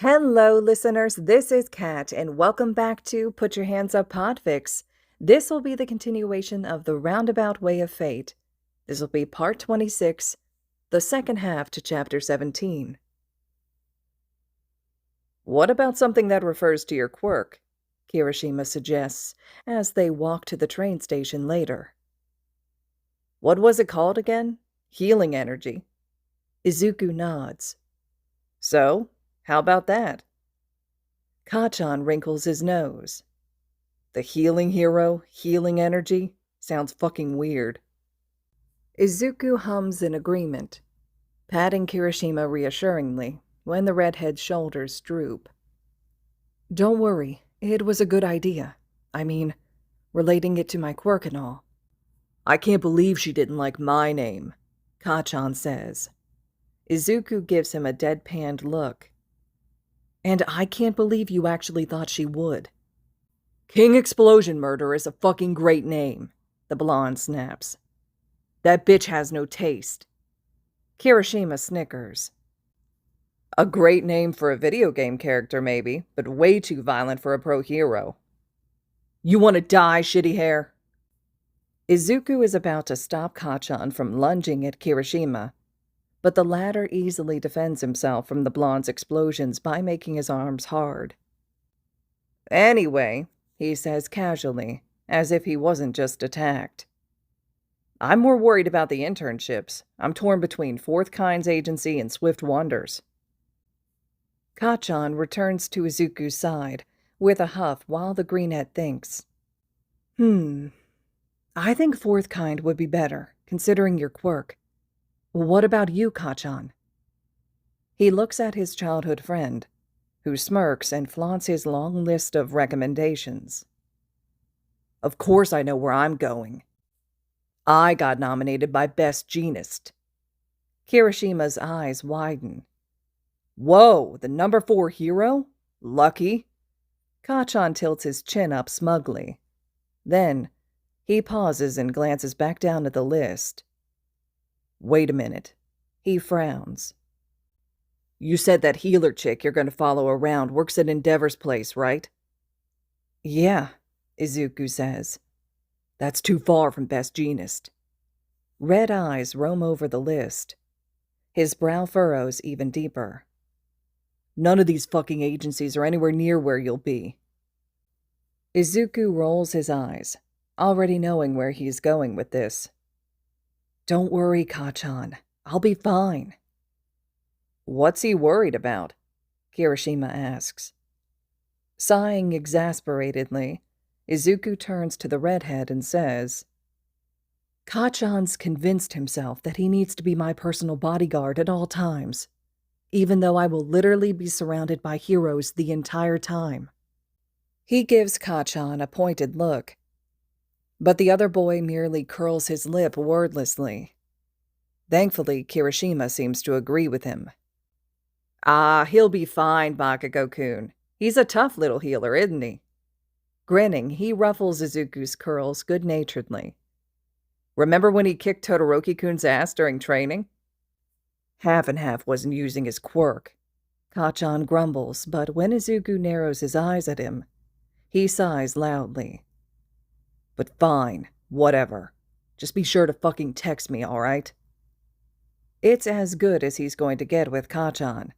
Hello, listeners. This is Kat, and welcome back to Put Your Hands Up Podfics. This will be the continuation of the Roundabout Way of Fate. This will be part 26, the second half to chapter 17. What about something that refers to your quirk? Kirishima suggests as they walk to the train station later. What was it called again? Healing energy. Izuku nods. So, how about that? Kachan wrinkles his nose. The healing hero, healing energy? Sounds fucking weird. Izuku hums in agreement, patting Kirishima reassuringly when the redhead's shoulders droop. Don't worry, it was a good idea. I mean, relating it to my quirk and all. I can't believe she didn't like my name, Kachan says. Izuku gives him a deadpanned look. And I can't believe you actually thought she would. King Explosion Murder is a fucking great name, the blonde snaps. That bitch has no taste. Kirishima snickers. A great name for a video game character, maybe, but way too violent for a pro hero. You want to die, shitty hair? Izuku is about to stop Kachan from lunging at Kirishima, but the latter easily defends himself from the blonde's explosions by making his arms hard. Anyway, he says casually, as if he wasn't just attacked. I'm more worried about the internships. I'm torn between Fourth Kind's agency and Swift Wonders. Kachan returns to Izuku's side, with a huff while the greenette thinks. I think Fourth Kind would be better, considering your quirk. What about you, Kachan? He looks at his childhood friend, who smirks and flaunts his long list of recommendations. Of course I know where I'm going. I got nominated by Best Genist. Kirishima's eyes widen. Whoa, the number 4 hero? Lucky. Kachan tilts his chin up smugly. Then, he pauses and glances back down at the list. Wait a minute. He frowns. You said that healer chick you're going to follow around works at Endeavor's place, right? Yeah, Izuku says. That's too far from Best Genist. Red eyes roam over the list. His brow furrows even deeper. None of these fucking agencies are anywhere near where you'll be. Izuku rolls his eyes, already knowing where he's going with this. Don't worry, Kachan. I'll be fine. What's he worried about? Kirishima asks. Sighing exasperatedly, Izuku turns to the redhead and says, Kachan's convinced himself that he needs to be my personal bodyguard at all times, even though I will literally be surrounded by heroes the entire time. He gives Kachan a pointed look, but the other boy merely curls his lip wordlessly. Thankfully, Kirishima seems to agree with him. Ah, he'll be fine, Bakugo-kun. He's a tough little healer, isn't he? Grinning, he ruffles Izuku's curls good-naturedly. Remember when he kicked Todoroki-kun's ass during training? Half and Half wasn't using his quirk. Kachan grumbles, but when Izuku narrows his eyes at him, he sighs loudly. But fine, whatever. Just be sure to fucking text me, alright? It's as good as he's going to get with Kachan.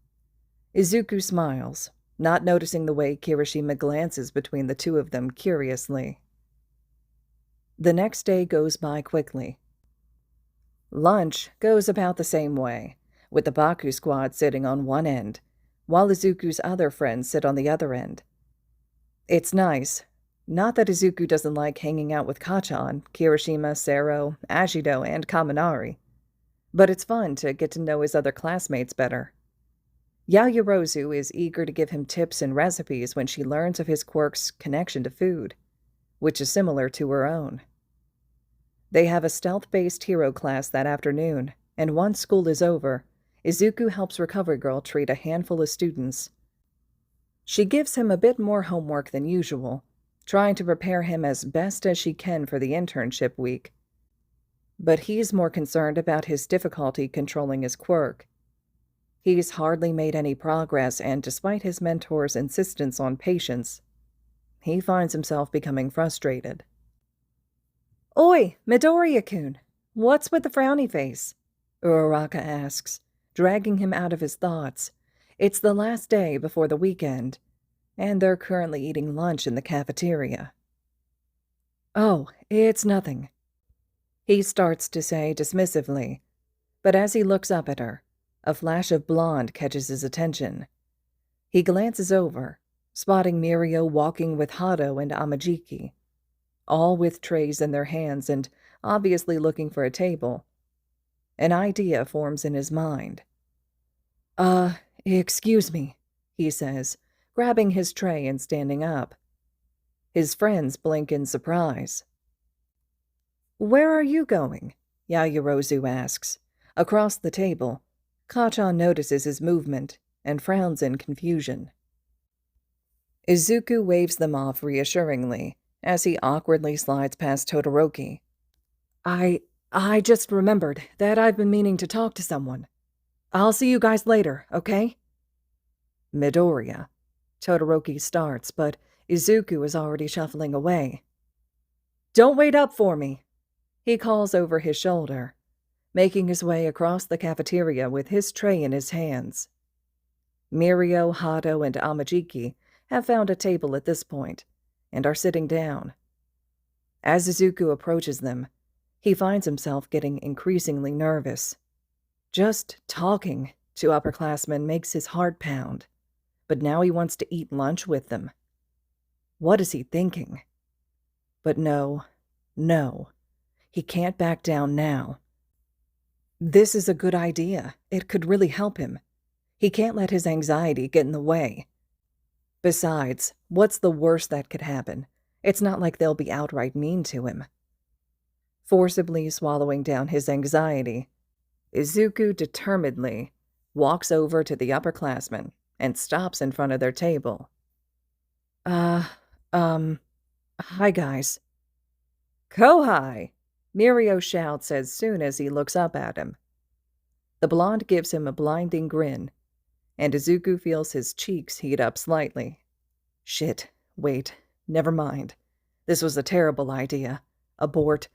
Izuku smiles, not noticing the way Kirishima glances between the two of them curiously. The next day goes by quickly. Lunch goes about the same way, with the Baku squad sitting on one end, while Izuku's other friends sit on the other end. It's nice. Not that Izuku doesn't like hanging out with Kachan, Kirishima, Sero, Ashido, and Kaminari, but it's fun to get to know his other classmates better. Yaoyorozu is eager to give him tips and recipes when she learns of his quirk's connection to food, which is similar to her own. They have a stealth-based hero class that afternoon, and once school is over, Izuku helps Recovery Girl treat a handful of students. She gives him a bit more homework than usual, trying to prepare him as best as she can for the internship week. But he's more concerned about his difficulty controlling his quirk. He's hardly made any progress, and despite his mentor's insistence on patience, he finds himself becoming frustrated. "Oi, Midoriya-kun, what's with the frowny face?" Uraraka asks, dragging him out of his thoughts. It's the last day before the weekend, and they're currently eating lunch in the cafeteria. "Oh, it's nothing," he starts to say dismissively, but as he looks up at her, a flash of blonde catches his attention. He glances over, spotting Mirio walking with Hado and Amajiki, all with trays in their hands and obviously looking for a table. An idea forms in his mind. Excuse me," he says, grabbing his tray and standing up. His friends blink in surprise. "Where are you going?" Yaoyorozu asks. Across the table, Kachan notices his movement and frowns in confusion. Izuku waves them off reassuringly as he awkwardly slides past Todoroki. I just remembered that I've been meaning to talk to someone. I'll see you guys later, okay?" "Midoriya," Todoroki starts, but Izuku is already shuffling away. "Don't wait up for me," he calls over his shoulder, making his way across the cafeteria with his tray in his hands. Mirio, Hado, and Amajiki have found a table at this point and are sitting down. As Izuku approaches them, he finds himself getting increasingly nervous. Just talking to upperclassmen makes his heart pound, but now he wants to eat lunch with them. What is he thinking? But no, he can't back down now. This is a good idea. It could really help him. He can't let his anxiety get in the way. Besides, what's the worst that could happen? It's not like they'll be outright mean to him. Forcibly swallowing down his anxiety, Izuku determinedly walks over to the upperclassmen and stops in front of their table. Hi guys." "Kohai!" Mirio shouts as soon as he looks up at him. The blonde gives him a blinding grin, and Izuku feels his cheeks heat up slightly. Shit, wait, never mind. This was a terrible idea. Abort.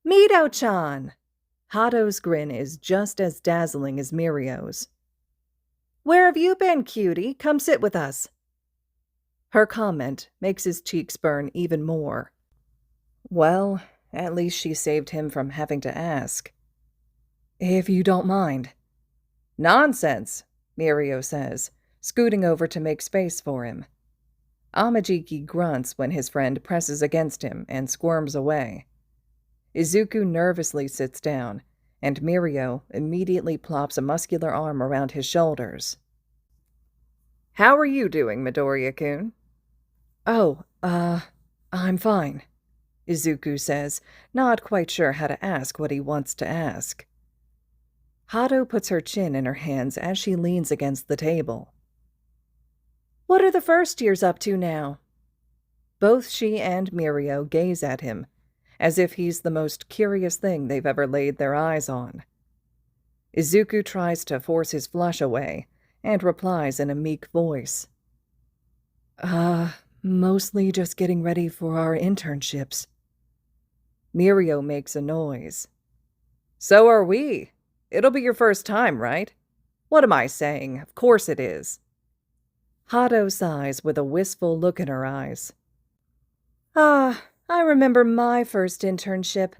"Mido-chan!" Hado's grin is just as dazzling as Mirio's. "Where have you been, cutie? Come sit with us." Her comment makes his cheeks burn even more. Well, at least she saved him from having to ask. "If you don't mind." "Nonsense," Mirio says, scooting over to make space for him. Amajiki grunts when his friend presses against him and squirms away. Izuku nervously sits down, and Mirio immediately plops a muscular arm around his shoulders. "How are you doing, Midoriya-kun?" "Oh, I'm fine," Izuku says, not quite sure how to ask what he wants to ask. Hado puts her chin in her hands as she leans against the table. "What are the first years up to now?" Both she and Mirio gaze at him, as if he's the most curious thing they've ever laid their eyes on. Izuku tries to force his flush away, and replies in a meek voice. Mostly just getting ready for our internships." Mirio makes a noise. "So are we. It'll be your first time, right? What am I saying? Of course it is." Hado sighs with a wistful look in her eyes. "I remember my first internship.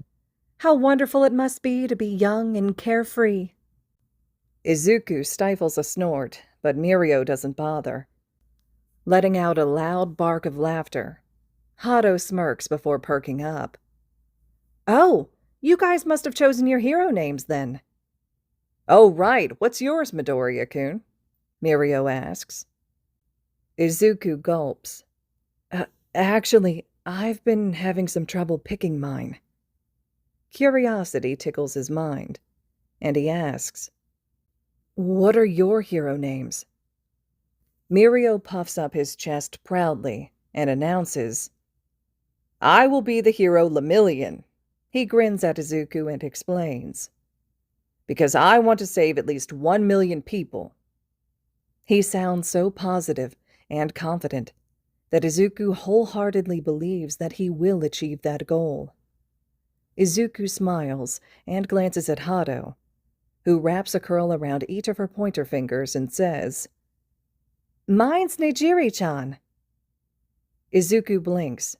How wonderful it must be to be young and carefree." Izuku stifles a snort, but Mirio doesn't bother. Letting out a loud bark of laughter, Hado smirks before perking up. "Oh, you guys must have chosen your hero names then." "Oh, right. What's yours, Midoriya-kun?" Mirio asks. Izuku gulps. Actually, I've been having some trouble picking mine." Curiosity tickles his mind, and he asks, "What are your hero names?" Mirio puffs up his chest proudly and announces, "I will be the hero Lemillion." He grins at Izuku and explains, Because I want to save at least 1 million people. He sounds so positive and confident that Izuku wholeheartedly believes that he will achieve that goal. Izuku smiles and glances at Hado, who wraps a curl around each of her pointer fingers and says, "Mine's Nijiri-chan." Izuku blinks.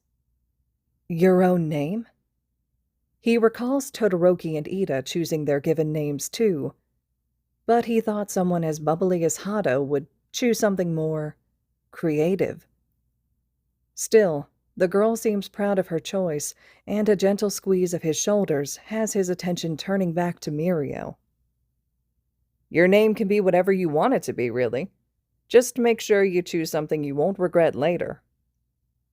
"Your own name?" He recalls Todoroki and Ida choosing their given names too, but he thought someone as bubbly as Hado would choose something more creative. Still, the girl seems proud of her choice, and a gentle squeeze of his shoulders has his attention turning back to Mirio. "Your name can be whatever you want it to be, really. Just make sure you choose something you won't regret later."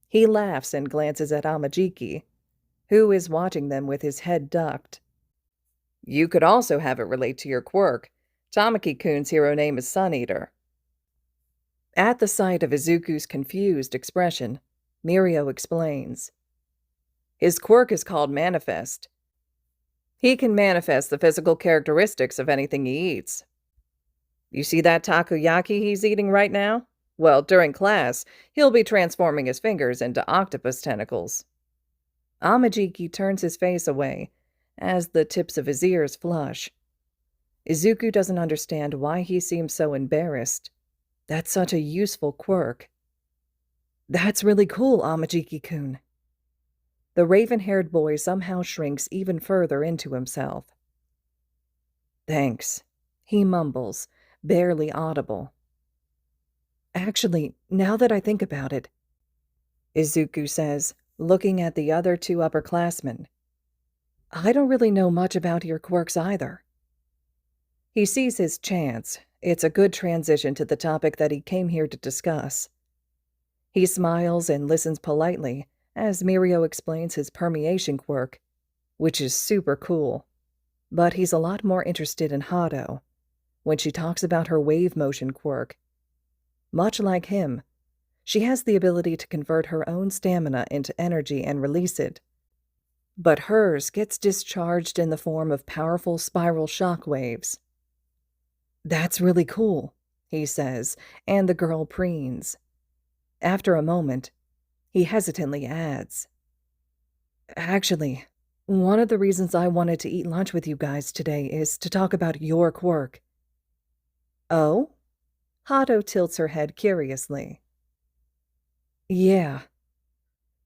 He laughs and glances at Amajiki, who is watching them with his head ducked. "You could also have it relate to your quirk. Tamaki-kun's hero name is Sun Eater." At the sight of Izuku's confused expression, Mirio explains. "His quirk is called Manifest. He can manifest the physical characteristics of anything he eats. You see that takoyaki he's eating right now? Well, during class, he'll be transforming his fingers into octopus tentacles." Amajiki turns his face away as the tips of his ears flush. Izuku doesn't understand why he seems so embarrassed. That's such a useful quirk. "That's really cool, Amajiki-kun." The raven-haired boy somehow shrinks even further into himself. "Thanks," he mumbles, barely audible. "Actually, now that I think about it," Izuku says, looking at the other two upperclassmen, "I don't really know much about your quirks either." He sees his chance. It's a good transition to the topic that he came here to discuss. He smiles and listens politely as Mirio explains his permeation quirk, which is super cool. But he's a lot more interested in Hado when she talks about her wave motion quirk. Much like him, she has the ability to convert her own stamina into energy and release it. But hers gets discharged in the form of powerful spiral shock waves. "That's really cool," he says, and the girl preens. After a moment, he hesitantly adds, "Actually, one of the reasons I wanted to eat lunch with you guys today is to talk about your quirk." "Oh?" Hado tilts her head curiously. "Yeah."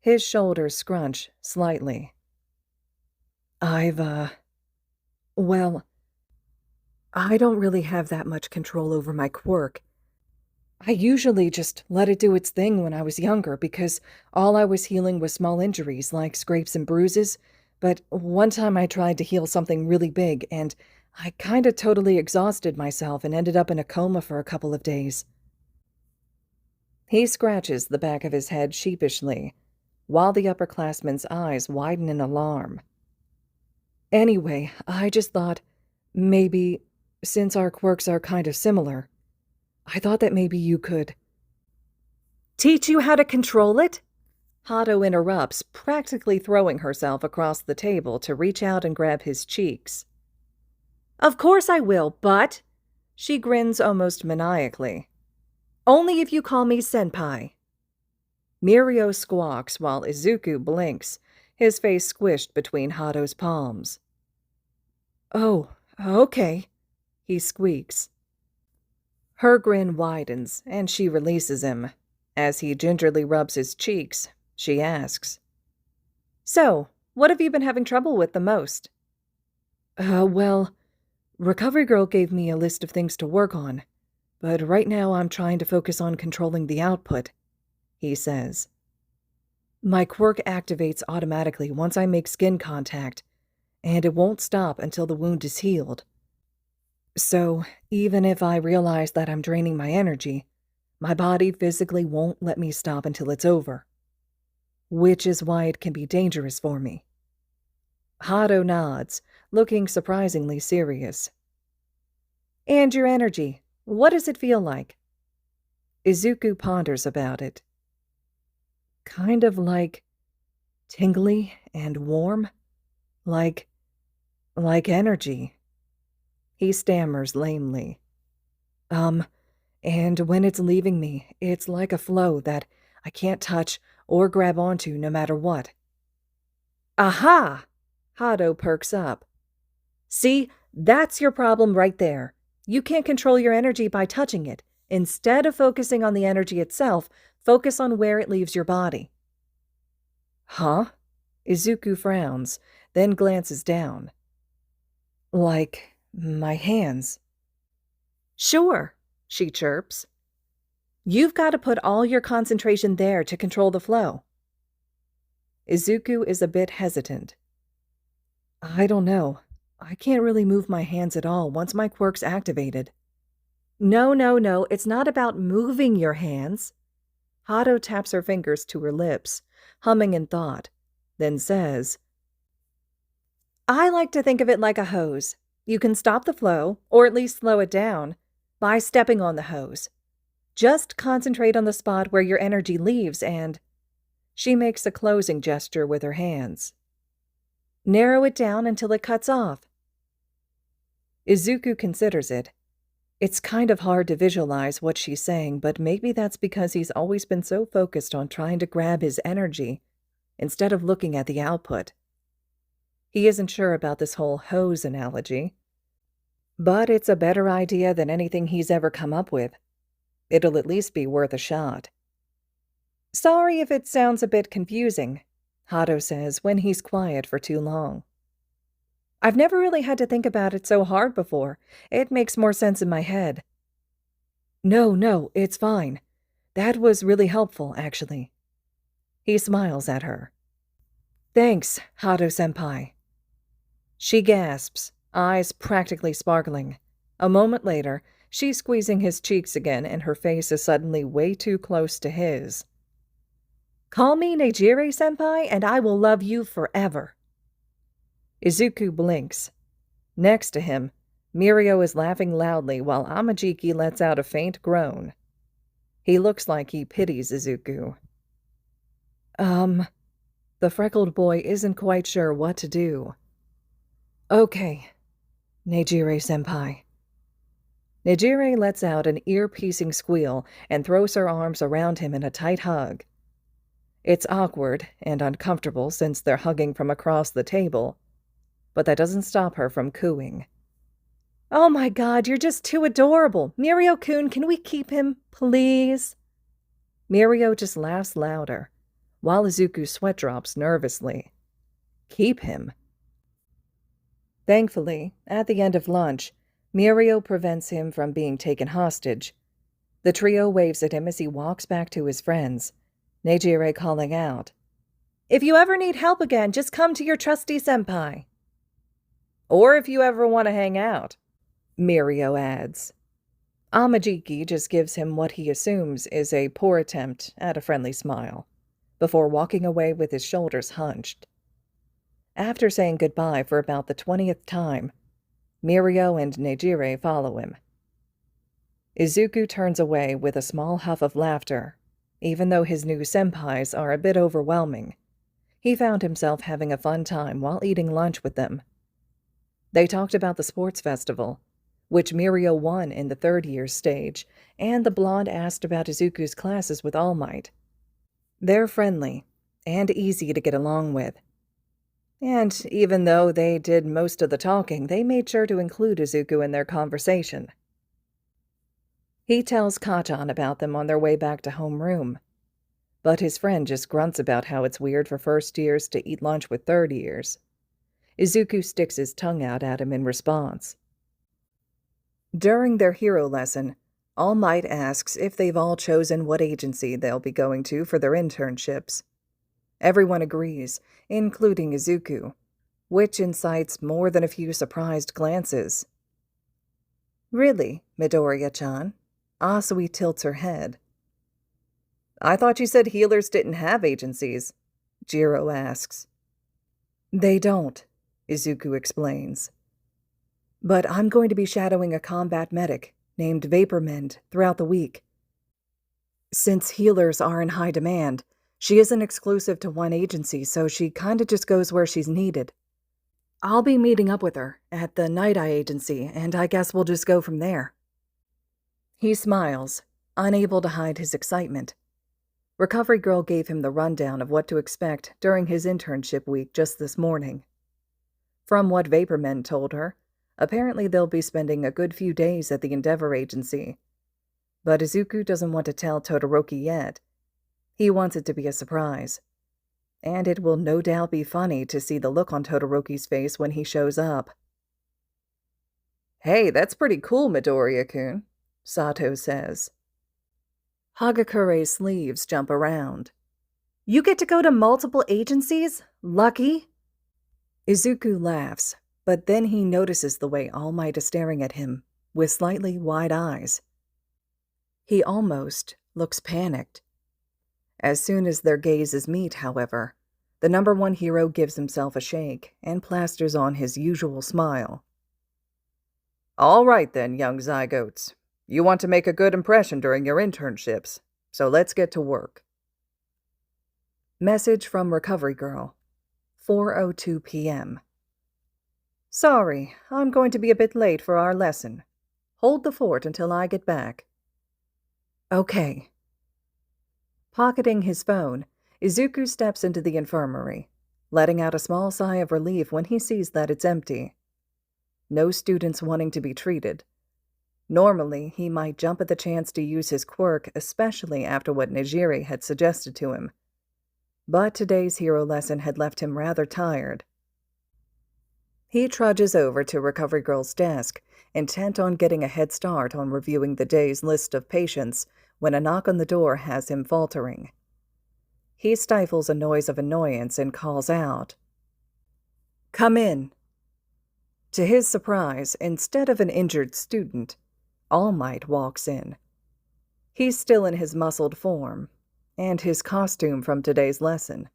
His shoulders scrunch slightly. Well, I don't really have that much control over my quirk. I usually just let it do its thing when I was younger because all I was healing was small injuries like scrapes and bruises, but one time I tried to heal something really big and I kinda totally exhausted myself and ended up in a coma for a couple of days. He scratches the back of his head sheepishly, while the upperclassman's eyes widen in alarm. "Anyway, I just thought, maybe, since our quirks are kind of similar, I thought that maybe you could—" "Teach you how to control it?" Hado interrupts, practically throwing herself across the table to reach out and grab his cheeks. "Of course I will, but—" She grins almost maniacally. "Only if you call me senpai." Mirio squawks while Izuku blinks, his face squished between Hado's palms. "Oh, okay," he squeaks. Her grin widens, and she releases him. As he gingerly rubs his cheeks, she asks, "So, what have you been having trouble with the most?" Well, Recovery Girl gave me a list of things to work on, but right now I'm trying to focus on controlling the output," he says. "My quirk activates automatically once I make skin contact, and it won't stop until the wound is healed. So, even if I realize that I'm draining my energy, my body physically won't let me stop until it's over. Which is why it can be dangerous for me." Hado nods, looking surprisingly serious. "And your energy, what does it feel like?" Izuku ponders about it. "Kind of like tingly and warm, like energy." He stammers lamely. And when it's leaving me, it's like a flow that I can't touch or grab onto no matter what. Aha! Hado perks up. See, that's your problem right there. You can't control your energy by touching it. Instead of focusing on the energy itself, focus on where it leaves your body. Huh? Izuku frowns, then glances down. Like my hands. Sure, she chirps. You've got to put all your concentration there to control the flow. Izuku is a bit hesitant. I don't know. I can't really move my hands at all once my quirk's activated. No, it's not about moving your hands. Hado taps her fingers to her lips, humming in thought, then says, I like to think of it like a hose. You can stop the flow, or at least slow it down, by stepping on the hose. Just concentrate on the spot where your energy leaves and... She makes a closing gesture with her hands. Narrow it down until it cuts off. Izuku considers it. It's kind of hard to visualize what she's saying, but maybe that's because he's always been so focused on trying to grab his energy instead of looking at the output. He isn't sure about this whole hose analogy, but it's a better idea than anything he's ever come up with. It'll at least be worth a shot. Sorry if it sounds a bit confusing, Hado says when he's quiet for too long. I've never really had to think about it so hard before. It makes more sense in my head. No, it's fine. That was really helpful, actually. He smiles at her. Thanks, Hado-senpai. She gasps, eyes practically sparkling. A moment later, she's squeezing his cheeks again and her face is suddenly way too close to his. Call me Nejire-senpai and I will love you forever. Izuku blinks. Next to him, Mirio is laughing loudly while Amajiki lets out a faint groan. He looks like he pities Izuku. The freckled boy isn't quite sure what to do. Okay, Nejire-senpai. Nejire lets out an ear-piercing squeal and throws her arms around him in a tight hug. It's awkward and uncomfortable since they're hugging from across the table, but that doesn't stop her from cooing. Oh my God, you're just too adorable. Mirio-kun, can we keep him, please? Mirio just laughs louder, while Izuku sweat drops nervously. Keep him. Thankfully, at the end of lunch, Mirio prevents him from being taken hostage. The trio waves at him as he walks back to his friends, Nejire calling out, If you ever need help again, just come to your trusty senpai. Or if you ever want to hang out, Mirio adds. Amajiki just gives him what he assumes is a poor attempt at a friendly smile, before walking away with his shoulders hunched. After saying goodbye for about the 20th time, Mirio and Nejire follow him. Izuku turns away with a small huff of laughter. Even though his new senpais are a bit overwhelming, he found himself having a fun time while eating lunch with them. They talked about the sports festival, which Mirio won in the third-year stage, and the blonde asked about Izuku's classes with All Might. They're friendly and easy to get along with. And even though they did most of the talking, they made sure to include Izuku in their conversation. He tells Kacchan about them on their way back to homeroom, but his friend just grunts about how it's weird for first years to eat lunch with third years. Izuku sticks his tongue out at him in response. During their hero lesson, All Might asks if they've all chosen what agency they'll be going to for their internships. Everyone agrees, including Izuku, which incites more than a few surprised glances. Really, Midoriya-chan? Asui tilts her head. I thought you said healers didn't have agencies, Jiro asks. They don't, Izuku explains. But I'm going to be shadowing a combat medic named Vapormend throughout the week. Since healers are in high demand, she isn't exclusive to one agency, so she kinda just goes where she's needed. I'll be meeting up with her at the Night Eye Agency, and I guess we'll just go from there. He smiles, unable to hide his excitement. Recovery Girl gave him the rundown of what to expect during his internship week just this morning. From what Vapormen told her, apparently they'll be spending a good few days at the Endeavor Agency. But Izuku doesn't want to tell Todoroki yet. He wants it to be a surprise. And it will no doubt be funny to see the look on Todoroki's face when he shows up. "Hey, that's pretty cool, Midoriya-kun," Sato says. Hagakure's sleeves jump around. "You get to go to multiple agencies? Lucky?" Izuku laughs, but then he notices the way All Might is staring at him, with slightly wide eyes. He almost looks panicked. As soon as their gazes meet, however, the number one hero gives himself a shake and plasters on his usual smile. "All right then, young zygotes. You want to make a good impression during your internships, so let's get to work." Message from Recovery Girl, 4:02 p.m. "Sorry, I'm going to be a bit late for our lesson. Hold the fort until I get back." "Okay." Pocketing his phone, Izuku steps into the infirmary, letting out a small sigh of relief when he sees that it's empty. No students wanting to be treated. Normally, he might jump at the chance to use his quirk, especially after what Nijiri had suggested to him. But today's hero lesson had left him rather tired. He trudges over to Recovery Girl's desk, intent on getting a head start on reviewing the day's list of patients, when a knock on the door has him faltering. He stifles a noise of annoyance and calls out, "Come in." To his surprise, instead of an injured student, All Might walks in. He's still in his muscled form, and his costume from today's lesson.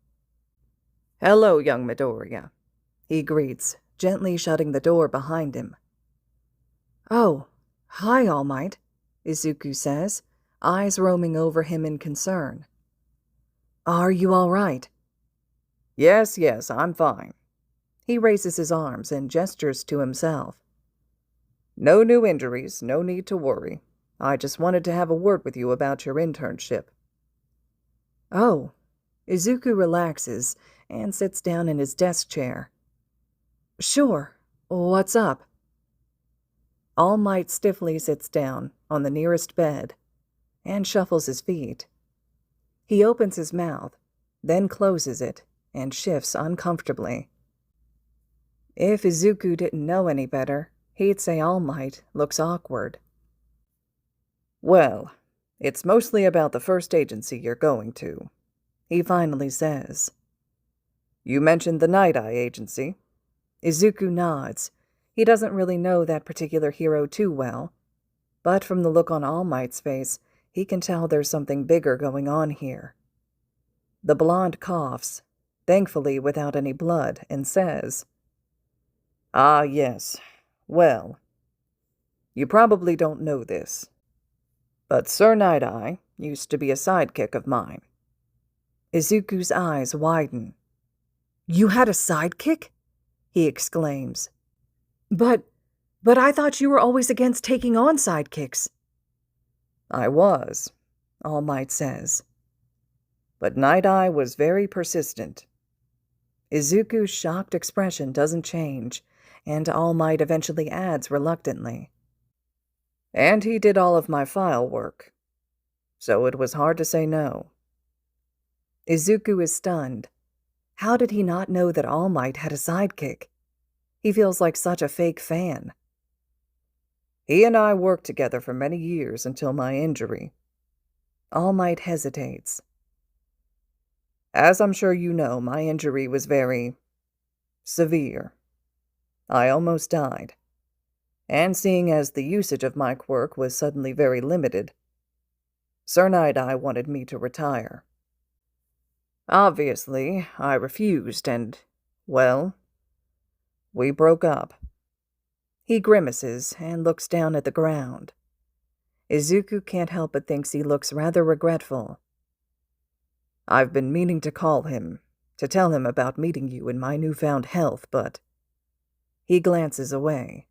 "Hello, young Midoriya," he greets, gently shutting the door behind him. "Oh, hi, All Might," Izuku says, eyes roaming over him in concern. "Are you all right?" Yes, I'm fine." He raises his arms and gestures to himself. "No new injuries, no need to worry. I just wanted to have a word with you about your internship." "Oh." Izuku relaxes and sits down in his desk chair. "Sure. What's up?" All Might stiffly sits down on the nearest bed and shuffles his feet. He opens his mouth, then closes it, and shifts uncomfortably. If Izuku didn't know any better, he'd say All Might looks awkward. "Well, it's mostly about the first agency you're going to," he finally says. "You mentioned the Night Eye Agency." Izuku nods. He doesn't really know that particular hero too well, but from the look on All Might's face, he can tell there's something bigger going on here. The blonde coughs, thankfully without any blood, and says, "Ah, yes. Well, you probably don't know this, but Sir Night Eye used to be a sidekick of mine." Izuku's eyes widen. "You had a sidekick?" he exclaims. But I thought you were always against taking on sidekicks." "I was," All Might says. "But Night Eye was very persistent." Izuku's shocked expression doesn't change, and All Might eventually adds reluctantly, "And he did all of my file work, so it was hard to say no." Izuku is stunned. How did he not know that All Might had a sidekick? He feels like such a fake fan. "He and I worked together for many years until my injury." All Might hesitates. "As I'm sure you know, my injury was very severe. I almost died. And seeing as the usage of my quirk was suddenly very limited, Sir Night Eye wanted me to retire. Obviously, I refused and, well, we broke up." He grimaces and looks down at the ground. Izuku can't help but thinks he looks rather regretful. "I've been meaning to call him, to tell him about meeting you in my newfound health, but He glances away.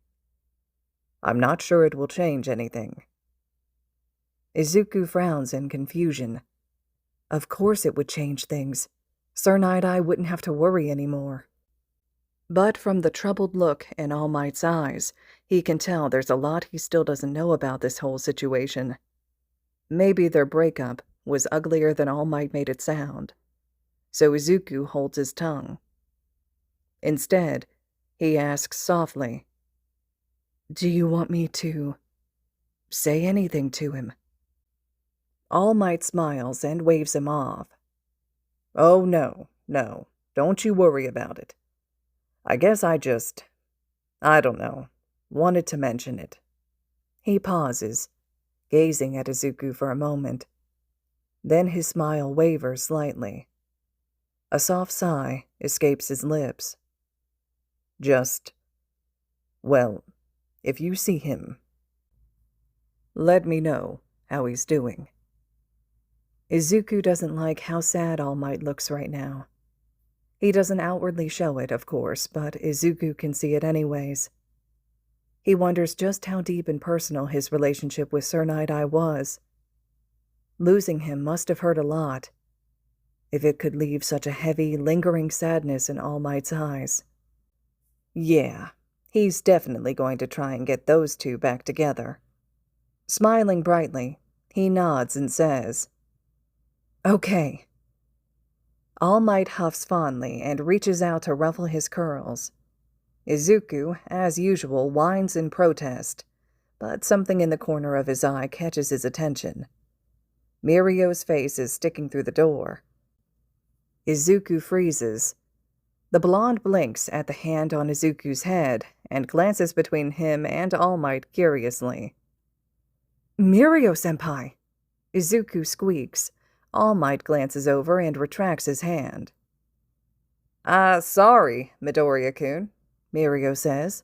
I'm not sure it will change anything. Izuku frowns in confusion. Of course it would change things. Sir Night-Eye wouldn't have to worry anymore. But from the troubled look in All Might's eyes, he can tell there's a lot he still doesn't know about this whole situation. Maybe their breakup was uglier than All Might made it sound. So Izuku holds his tongue. Instead, he asks softly, "Do you want me to say anything to him?" All Might smiles and waves him off. "Oh, no, don't you worry about it. I guess I don't know, wanted to mention it." He pauses, gazing at Izuku for a moment. Then his smile wavers slightly. A soft sigh escapes his lips. Well, if you see him, let me know how he's doing." Izuku doesn't like how sad All Might looks right now. He doesn't outwardly show it, of course, but Izuku can see it anyways. He wonders just how deep and personal his relationship with Sir Night-Eye was. Losing him must have hurt a lot, if it could leave such a heavy, lingering sadness in All Might's eyes. Yeah, he's definitely going to try and get those two back together. Smiling brightly, he nods and says, "Okay." All Might huffs fondly and reaches out to ruffle his curls. Izuku, as usual, whines in protest, but something in the corner of his eye catches his attention. Mirio's face is sticking through the door. Izuku freezes. The blonde blinks at the hand on Izuku's head and glances between him and All Might curiously. "Mirio-senpai!" Izuku squeaks. All Might glances over and retracts his hand. Sorry, Midoriya-kun," Mirio says.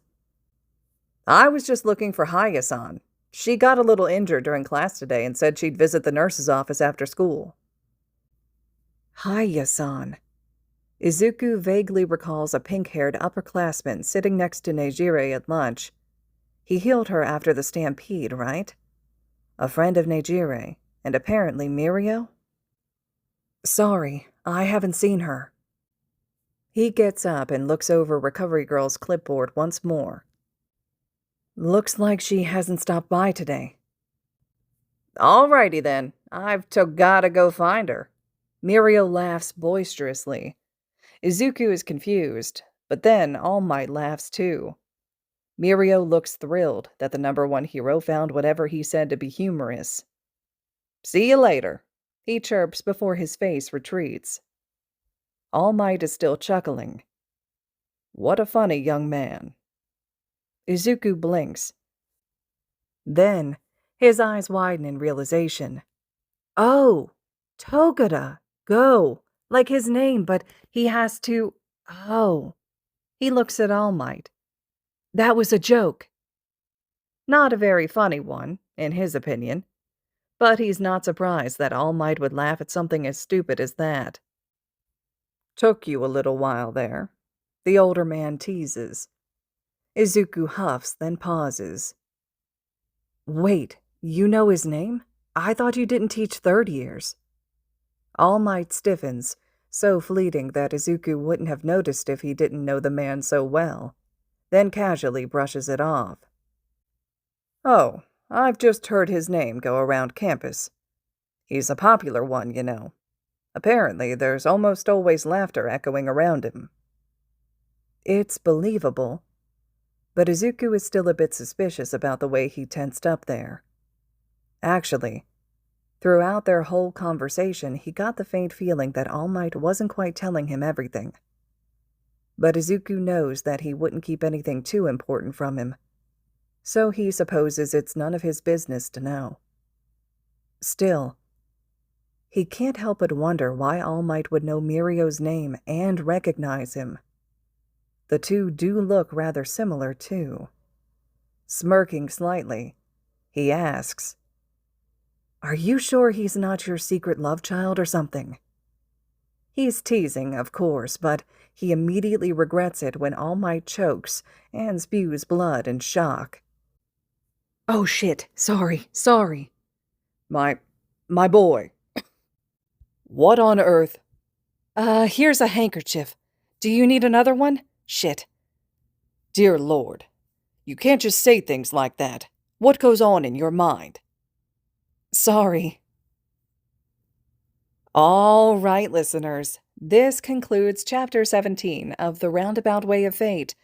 "I was just looking for Haya-san. She got a little injured during class today and said she'd visit the nurse's office after school." Haya-san. Izuku vaguely recalls a pink-haired upperclassman sitting next to Neijire at lunch. He healed her after the stampede, right? A friend of Neijire, and apparently Mirio? "Sorry, I haven't seen her." He gets up and looks over Recovery Girl's clipboard once more. "Looks like she hasn't stopped by today." "Alrighty then, I've gotta go find her." Mirio laughs boisterously. Izuku is confused, but then All Might laughs too. Mirio looks thrilled that the #1 hero found whatever he said to be humorous. "See you later," he chirps before his face retreats. All Might is still chuckling. "What a funny young man." Izuku blinks. Then, his eyes widen in realization. Oh, Togata, go, like his name, but he has to... Oh. He looks at All Might. That was a joke. Not a very funny one, in his opinion. But he's not surprised that All Might would laugh at something as stupid as that. "Took you a little while there," the older man teases. Izuku huffs, then pauses. "Wait, you know his name? I thought you didn't teach third years." All Might stiffens, so fleeting that Izuku wouldn't have noticed if he didn't know the man so well, then casually brushes it off. "Oh, I've just heard his name go around campus. He's a popular one, you know. Apparently, there's almost always laughter echoing around him." It's believable, but Izuku is still a bit suspicious about the way he tensed up there. Actually, throughout their whole conversation, he got the faint feeling that All Might wasn't quite telling him everything. But Izuku knows that he wouldn't keep anything too important from him, so he supposes it's none of his business to know. Still, he can't help but wonder why All Might would know Mirio's name and recognize him. The two do look rather similar, too. Smirking slightly, he asks, "Are you sure he's not your secret love child or something?" He's teasing, of course, but he immediately regrets it when All Might chokes and spews blood in shock. Oh shit, sorry. My, my boy. What on earth? Here's a handkerchief. Do you need another one? Shit. Dear Lord, you can't just say things like that. What goes on in your mind? Sorry. All right, listeners. This concludes Chapter 17 of The Roundabout Way of Fate.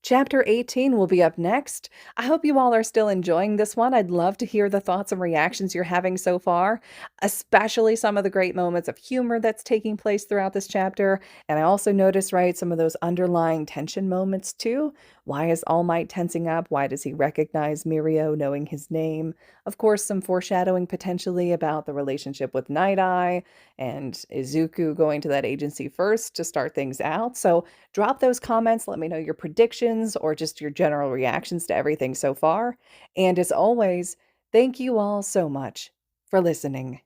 Chapter 18 will be up next. I hope you all are still enjoying this one. I'd love to hear the thoughts and reactions you're having so far, especially some of the great moments of humor that's taking place throughout this chapter. And I also noticed, right, some of those underlying tension moments too. Why is All Might tensing up? Why does he recognize Mirio knowing his name? Of course, some foreshadowing potentially about the relationship with Night Eye and Izuku going to that agency first to start things out. So drop those comments. Let me know your predictions or just your general reactions to everything so far. And as always, thank you all so much for listening.